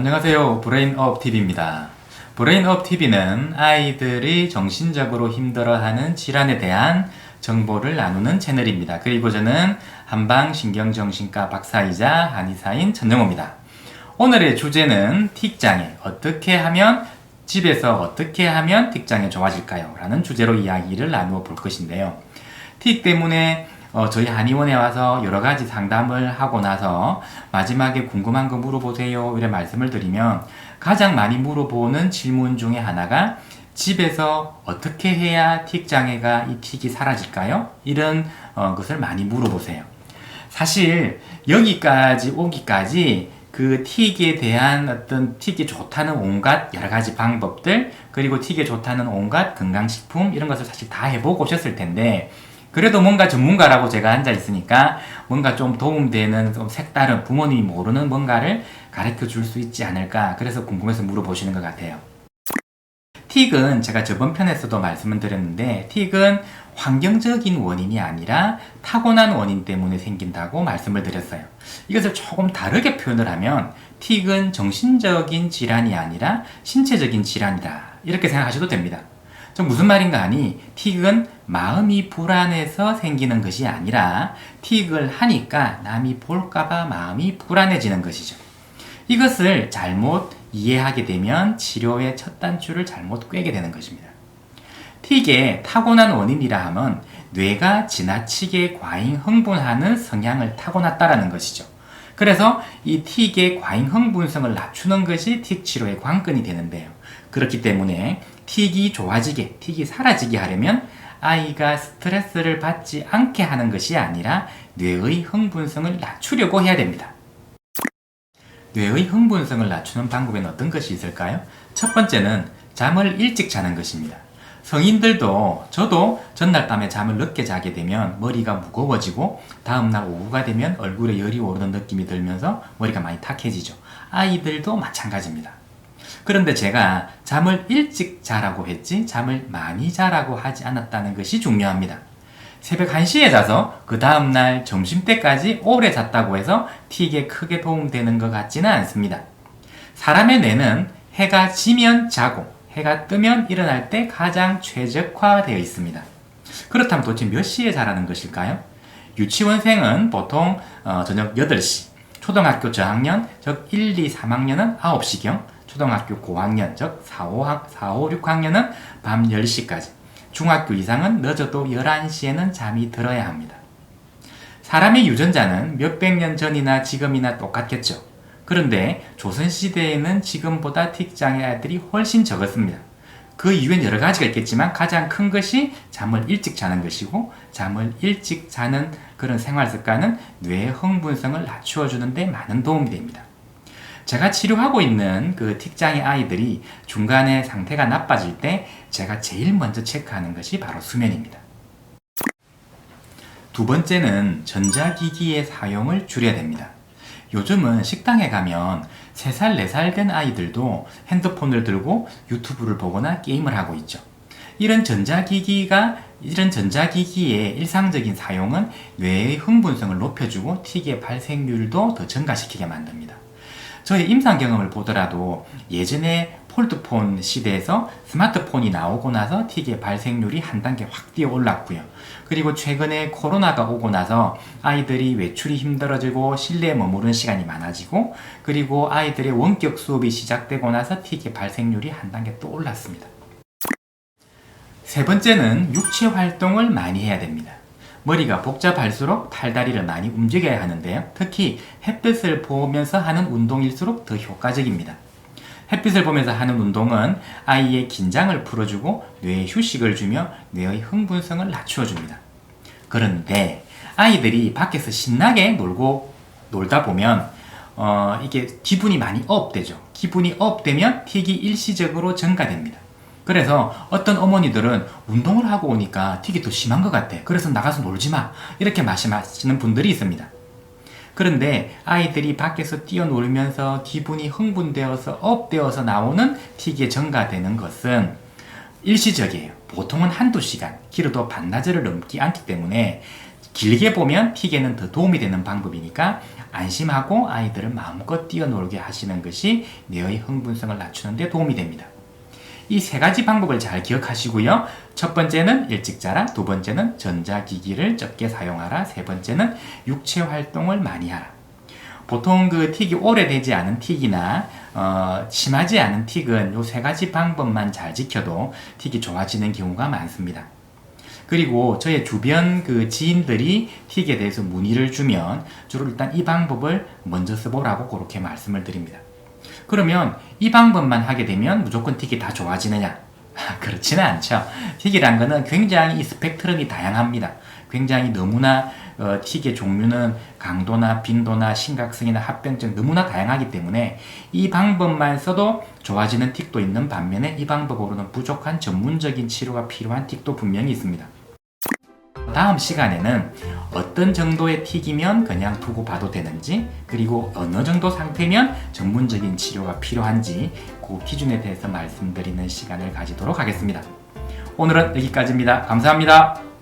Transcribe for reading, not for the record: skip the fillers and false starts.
안녕하세요. 브레인업 TV입니다. 브레인업 TV는 아이들이 정신적으로 힘들어하는 질환에 대한 정보를 나누는 채널입니다. 그리고 저는 한방신경정신과 박사이자 한의사인 전영호입니다. 오늘의 주제는 틱장애, 집에서 어떻게 하면 틱장애 좋아질까요? 라는 주제로 이야기를 나누어 볼 것인데요. 틱 때문에 저희 한의원에 와서 여러 가지 상담을 하고 나서 마지막에 궁금한 거 물어보세요 이래 말씀을 드리면 가장 많이 물어보는 질문 중에 하나가 집에서 어떻게 해야 틱 장애가 이 틱이 사라질까요? 이런 것을 많이 물어보세요. 사실 여기까지 오기까지 그 틱에 대한 어떤 틱이 좋다는 온갖 여러 가지 방법들 그리고 틱에 좋다는 온갖 건강식품 이런 것을 사실 다 해보고 오셨을 텐데 그래도 뭔가 전문가라고 제가 앉아 있으니까 뭔가 좀 도움되는 좀 색다른 부모님이 모르는 뭔가를 가르쳐 줄 수 있지 않을까 그래서 궁금해서 물어보시는 것 같아요. 틱은 제가 저번 편에서도 말씀을 드렸는데 틱은 환경적인 원인이 아니라 타고난 원인 때문에 생긴다고 말씀을 드렸어요. 이것을 조금 다르게 표현을 하면 틱은 정신적인 질환이 아니라 신체적인 질환이다 이렇게 생각하셔도 됩니다. 무슨 말인가 하니 틱은 마음이 불안해서 생기는 것이 아니라 틱을 하니까 남이 볼까봐 마음이 불안해지는 것이죠. 이것을 잘못 이해하게 되면 치료의 첫 단추를 잘못 꿰게 되는 것입니다. 틱의 타고난 원인이라 하면 뇌가 지나치게 과잉 흥분하는 성향을 타고났다라는 것이죠. 그래서 이 틱의 과잉 흥분성을 낮추는 것이 틱 치료의 관건이 되는데요. 그렇기 때문에 틱이 좋아지게, 틱이 사라지게 하려면 아이가 스트레스를 받지 않게 하는 것이 아니라 뇌의 흥분성을 낮추려고 해야 됩니다. 뇌의 흥분성을 낮추는 방법에는 어떤 것이 있을까요? 첫 번째는 잠을 일찍 자는 것입니다. 성인들도 저도 전날 밤에 잠을 늦게 자게 되면 머리가 무거워지고 다음날 오후가 되면 얼굴에 열이 오르는 느낌이 들면서 머리가 많이 탁해지죠. 아이들도 마찬가지입니다. 그런데 제가 잠을 일찍 자라고 했지 잠을 많이 자라고 하지 않았다는 것이 중요합니다. 새벽 1시에 자서 그 다음날 점심때까지 오래 잤다고 해서 틱에 크게 도움되는 것 같지는 않습니다. 사람의 뇌는 해가 지면 자고 해가 뜨면 일어날 때 가장 최적화되어 있습니다. 그렇다면 도대체 몇 시에 자라는 것일까요? 유치원생은 보통 저녁 8시, 초등학교 저학년, 즉 1, 2, 3학년은 9시경, 초등학교 고학년, 즉 4, 5, 6학년은 밤 10시까지, 중학교 이상은 늦어도 11시에는 잠이 들어야 합니다. 사람의 유전자는 몇백 년 전이나 지금이나 똑같겠죠. 그런데 조선시대에는 지금보다 틱장애 아이들이 훨씬 적었습니다. 그 이유엔 여러 가지가 있겠지만 가장 큰 것이 잠을 일찍 자는 것이고 잠을 일찍 자는 그런 생활 습관은 뇌의 흥분성을 낮추어 주는데 많은 도움이 됩니다. 제가 치료하고 있는 그 틱장애 아이들이 중간에 상태가 나빠질 때 제가 제일 먼저 체크하는 것이 바로 수면입니다. 두 번째는 전자기기의 사용을 줄여야 됩니다. 요즘은 식당에 가면 3살, 4살 된 아이들도 핸드폰을 들고 유튜브를 보거나 게임을 하고 있죠. 이런 전자기기의 일상적인 사용은 뇌의 흥분성을 높여주고 틱의 발생률도 더 증가시키게 만듭니다. 저의 임상 경험을 보더라도 예전에 폴드폰 시대에서 스마트폰이 나오고 나서 틱의 발생률이 한 단계 확 뛰어 올랐고요. 그리고 최근에 코로나가 오고 나서 아이들이 외출이 힘들어지고 실내에 머무르는 시간이 많아지고 그리고 아이들의 원격 수업이 시작되고 나서 틱의 발생률이 한 단계 또 올랐습니다. 세 번째는 육체 활동을 많이 해야 됩니다. 머리가 복잡할수록 팔다리를 많이 움직여야 하는데요. 특히 햇빛을 보면서 하는 운동일수록 더 효과적입니다. 햇빛을 보면서 하는 운동은 아이의 긴장을 풀어주고 뇌에 휴식을 주며 뇌의 흥분성을 낮추어줍니다. 그런데 아이들이 밖에서 신나게 놀다 보면 이게 기분이 많이 업되죠. 기분이 업되면 틱이 일시적으로 증가됩니다. 그래서 어떤 어머니들은 운동을 하고 오니까 틱이 더 심한 것 같아. 그래서 나가서 놀지 마. 이렇게 말씀하시는 분들이 있습니다. 그런데 아이들이 밖에서 뛰어놀면서 기분이 흥분되어서 업되어서 나오는 틱이 증가되는 것은 일시적이에요. 보통은 한두 시간, 길어도 반나절을 넘지 않기 때문에 길게 보면 틱에는 더 도움이 되는 방법이니까 안심하고 아이들을 마음껏 뛰어놀게 하시는 것이 뇌의 흥분성을 낮추는 데 도움이 됩니다. 이 세 가지 방법을 잘 기억하시고요. 첫 번째는 일찍 자라, 두 번째는 전자기기를 적게 사용하라, 세 번째는 육체 활동을 많이 하라. 보통 그 틱이 오래되지 않은 틱이나 심하지 않은 틱은 이 세 가지 방법만 잘 지켜도 틱이 좋아지는 경우가 많습니다. 그리고 저의 주변 그 지인들이 틱에 대해서 문의를 주면 주로 일단 이 방법을 먼저 써보라고 그렇게 말씀을 드립니다. 그러면 이 방법만 하게 되면 무조건 틱이 다 좋아지느냐? 그렇지는 않죠. 틱이란 거는 굉장히 스펙트럼이 다양합니다. 굉장히 너무나 틱의 종류는 강도나 빈도나 심각성이나 합병증 너무나 다양하기 때문에 이 방법만 써도 좋아지는 틱도 있는 반면에 이 방법으로는 부족한 전문적인 치료가 필요한 틱도 분명히 있습니다. 다음 시간에는 어떤 정도의 틱이면 그냥 두고 봐도 되는지, 그리고 어느 정도 상태면 전문적인 치료가 필요한지 그 기준에 대해서 말씀드리는 시간을 가지도록 하겠습니다. 오늘은 여기까지입니다. 감사합니다.